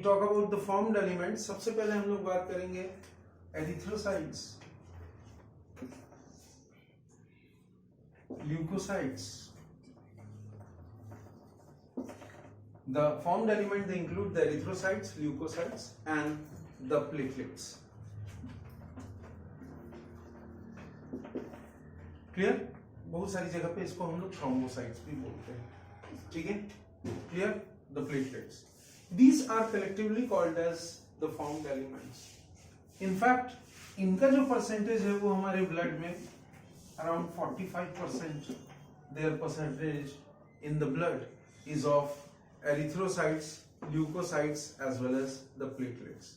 talk about the formed elements, सबसे पहले हम लोग बात करेंगे erythrocytes, leucocytes. The formed element, they include the erythrocytes, leukocytes and the platelets. Clear? बहुत सारी जगह पे इसको हम लोग थ्रोम्बोसाइट्स भी बोलते हैं. ठीक है? Clear? The platelets. These are collectively called as the formed elements. In fact, इनका जो परसेंटेज है वो हमारे ब्लड में around 45% their percentage in the blood is of erythrocytes, leukocytes as well as the platelets.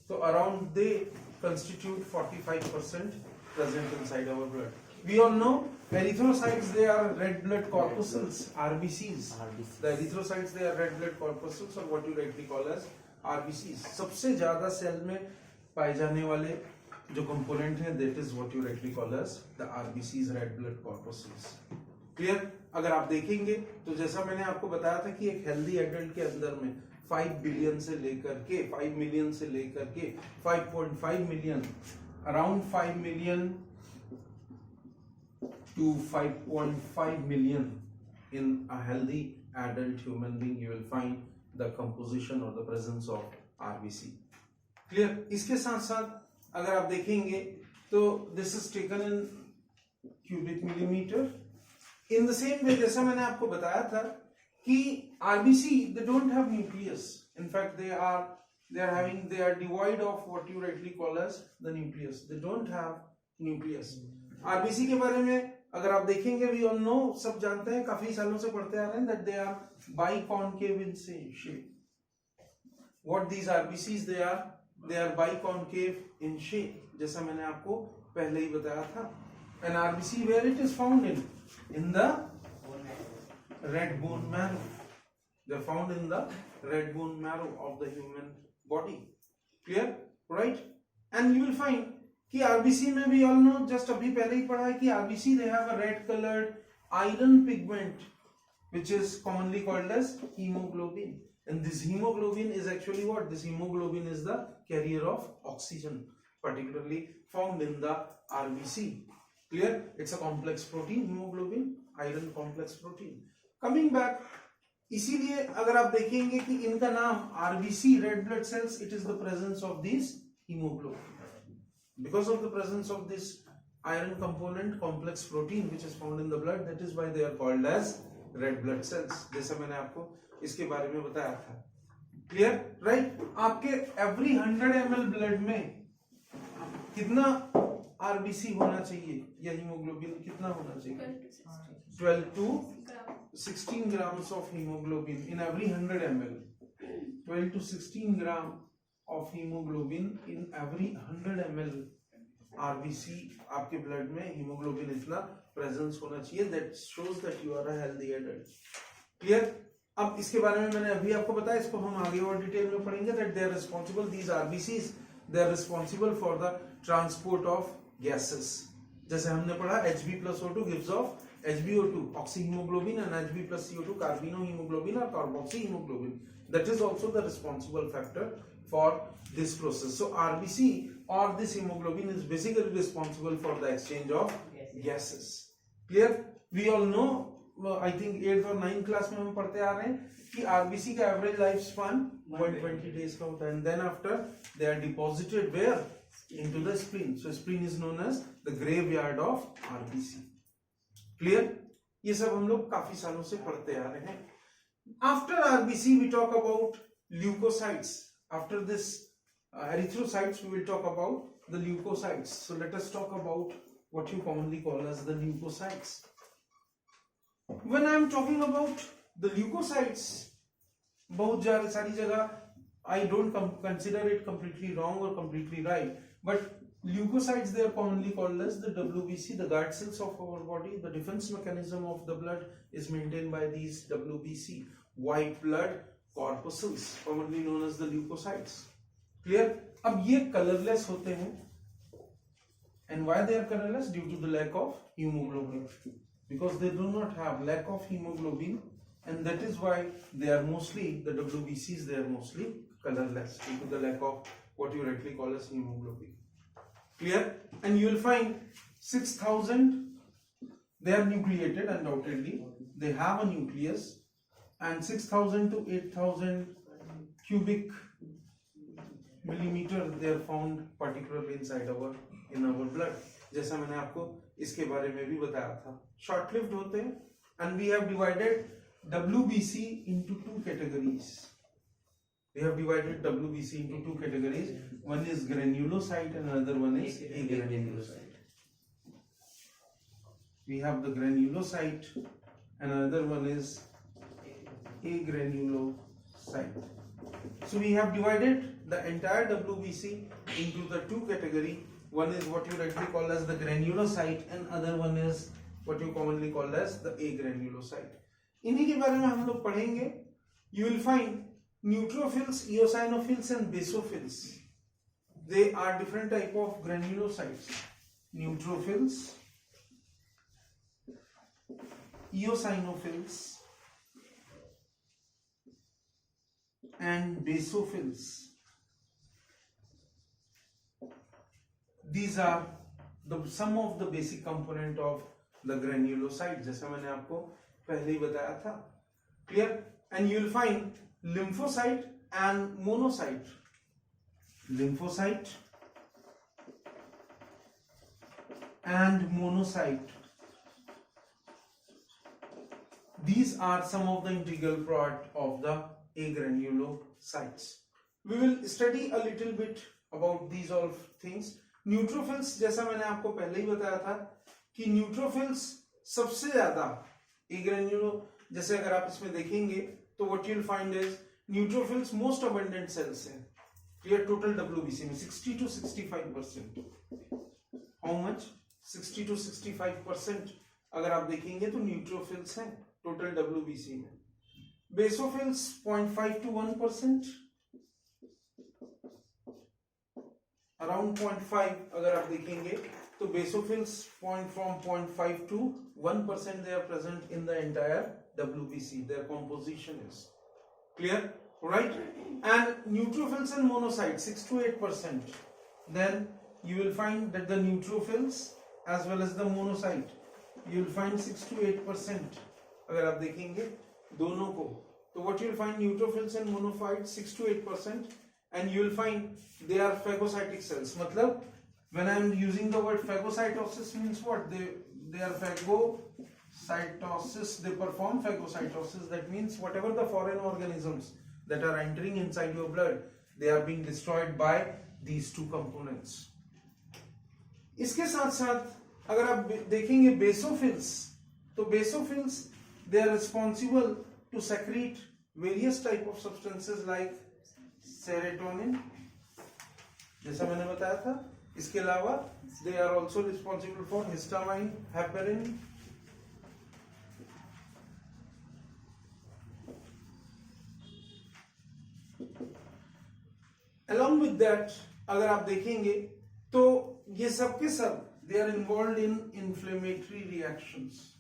So around they constitute 45% present inside our blood. We all know erythrocytes, they are red blood corpuscles, RBCs. The erythrocytes, they are red blood corpuscles or what you rightly call as RBCs. सबसे ज्यादा cell में पाए जाने वाले जो component है that is what you rightly call as the RBCs, red blood corpuscles. Clear? अगर आप देखेंगे तो जैसा मैंने आपको बताया था कि एक हेल्दी एडल्ट के अंदर में 5 बिलियन से लेकर के 5 मिलियन से लेकर के 5.5 million, around 5 million to 5.5 million in a healthy adult human being you will find the composition or the presence of RBC. Clear? इसके साथ साथ अगर आप देखेंगे तो this is taken in cubic millimeter. In the same way जैसा मैंने आपको बताया था कि RBC they don't have nucleus. In fact they are devoid of what you rightly call as the nucleus. They don't have nucleus. RBC के बारे में अगर आप देखेंगे we all know, सब जानते हैं, काफी सालों से पढ़ते आ रहे हैं that they are biconcave in shape. What these RBCs they are biconcave in shape. जैसा मैंने आपको पहले ही बताया था. An RBC where it is found in the red bone marrow. They are found in the red bone marrow of the human body. Clear? Right? And you will find कि RBC में भी all know, just अभी पहले ही पढ़ा है कि RBC they have a red colored iron pigment which is commonly called as hemoglobin, and this hemoglobin is actually what? This hemoglobin is the carrier of oxygen, particularly found in the RBC. Clear? It's a complex protein, hemoglobin, iron complex protein. Coming back, इसीलिए अगर आप देखेंगे कि इनका नाम RBC, red blood cells, it is the presence of these hemoglobin. Because of the presence of this iron component complex protein which is found in the blood, that is why they are called as red blood cells. जैसा मैंने आपको इसके बारे में बताया था. Clear? Right? आपके every 100 ml blood में कितना RBC होना चाहिए या हीमोग्लोबिन कितना होना चाहिए? 12 to 16 grams of hemoglobin in every 100 ml. 12 to 16 gram of hemoglobin in every 100 ml RBC आपके ब्लड में hemoglobin इतना presence होना चाहिए. That shows that you are a healthy adult. Clear? अब इसके बारे में मैंने अभी आपको बताया, इसको हम आगे और डिटेल में पढ़ेंगे. That they are responsible, these RBCs, they are responsible for the transport of gases. जैसे हमने पढ़ा Hb plus O2 gives off HbO2, oxyhemoglobin, and Hb plus CO2 carbinohemoglobin or carboxyhemoglobin. That is also the responsible factor for this process. So RBC or this hemoglobin is basically responsible for the exchange of gases. Clear? We all know, I think 8th और 9th class में हम पढ़ते आ रहे हैं कि RBC का average life span 120 days का होता है, and then after they are deposited where? Into the spleen. So spleen is known as the graveyard of RBC. Clear? ये सब हम लोग काफी सालों से पढ़ते आ रहे हैं. After RBC we talk about leukocytes. After this erythrocytes we will talk about the leukocytes. So let us talk about what you commonly call as the leukocytes. When I am talking about the leukocytes, बहुत सारी जगह I don't consider it completely wrong or completely right, but leukocytes they are commonly called as the WBC, the guard cells of our body. The defense mechanism of the blood is maintained by these WBC, white blood corpuscles, commonly known as the leukocytes. Clear? अब ये colorless होते हैं, and why they are colorless? Due to the lack of hemoglobin, because they do not have lack of hemoglobin, and that is why they are mostly, the WBCs, they are mostly colorless due to the lack of what you rightly call as hemoglobin. Clear? And you will find 6,000, they are nucleated undoubtedly, they have a nucleus, and 6,000 to 8,000 cubic millimeter they are found particularly inside in our blood. जैसा मैंने आपको इसके बारे में भी बताया था, short lived होते हैं, and we have divided WBC into two categories. We have divided WBC into two categories. One is granulocyte and another one is agranulocyte. We have the granulocyte and another one is agranulocyte. So we have divided the entire WBC into the two categories. One is what you rightly call as the granulocyte and other one is what you commonly call as the agranulocyte. इन्हीं के बारे में हम लोग पढ़ेंगे. You will find neutrophils, eosinophils and basophils. They are different type of granulocytes. Neutrophils, eosinophils and basophils. These are some of the basic component of the granulocyte, जैसा मैंने आपको पहले ही बताया था. Clear? And you will find lymphocyte and monocyte. Lymphocyte and monocyte. These are some of the integral part of the agranulocytes. We will study a little bit about these all things. Neutrophils, जैसा मैंने आपको पहले ही बताया था कि neutrophils सबसे ज्यादा agranulo, जैसे अगर आप इसमें देखेंगे तो what you'll find is neutrophils most abundant cells हैं. Clear? Total WBC में 60 to 65%. How much? 60 to 65% अगर आप देखेंगे तो neutrophils हैं total WBC में. Basophils 0.5 to 1%. Around 0.5 अगर आप देखेंगे तो basophils from 0.5 to 1% they are present in the entire WBC. Their composition is clear, right? And neutrophils and monocytes 6 to 8%. Then you will find that the neutrophils as well as the monocyte you will find 6 to 8%. अगर आप देखेंगे दोनों को तो what you will find neutrophils and monocytes 6 to 8%. And you will find they are phagocytic cells. मतलब when I am using the word phagocytosis means what? They are phagocytosis. They perform phagocytosis. That means whatever the foreign organisms that are entering inside your blood, they are being destroyed by these two components. इसके साथ साथ अगर आप देखेंगे basophils, तो basophils they are responsible to secrete various type of substances like serotonin, जैसा मैंने बताया था. इसके अलावा they are also responsible for histamine, heparin, along with that अगर आप देखेंगे तो ये सब के सब they are involved in inflammatory reactions.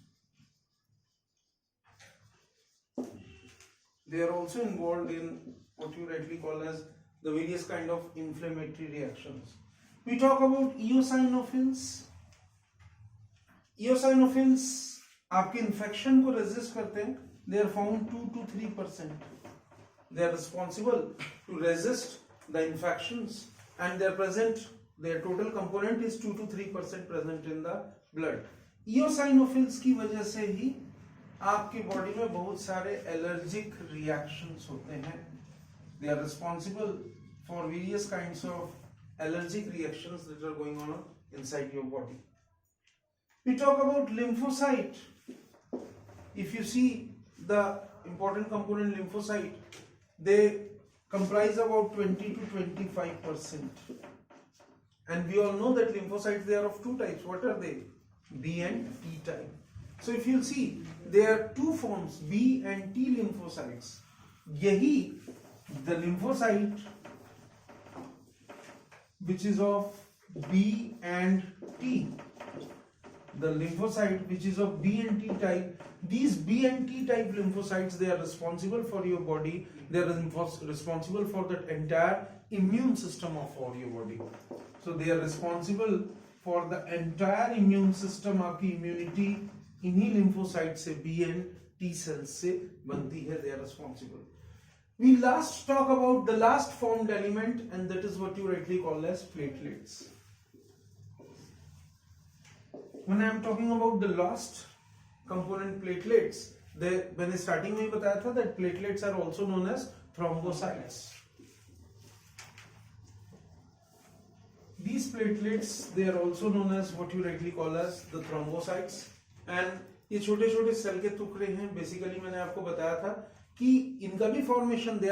They are also involved in what you rightly call as the various kind of inflammatory reactions. We talk about eosinophils. Eosinophils आपके infection को resist करते हैं. They are found 2 to 3%. They are responsible to resist the infections and they are present. Their total component is 2 to 3% present in the blood. Eosinophils की वजह से ही आपकी body में बहुत सारे एलर्जिक रिएक्शंस होते हैं. They are responsible for various kinds of allergic reactions that are going on inside your body. We talk about lymphocyte. If you see the important component lymphocyte, they comprise about 20 to 25%. And we all know that lymphocytes, they are of two types. What are they? B and T type. So if you see, there are two forms, B and T lymphocytes. यही the lymphocyte which is of B and T, the lymphocyte which is of B and T type. These B and T type lymphocytes, they are responsible for your body. They are responsible for the entire immune system of all your body. So they are responsible for the entire immune system. आपकी immunity इन्हीं lymphocytes से B and T cells से बनती है. They are responsible. We last talk about the last formed element, and that is what you rightly call as platelets. When I am talking about the last component, platelets, मैंने starting में ही बताया था that platelets are also known as thrombocytes. These platelets, they are also known as what you rightly call as the thrombocytes. And ये छोटे छोटे cell के टुकड़े हैं. बेसिकली मैंने आपको बताया था कि इनका भी फॉर्मेशन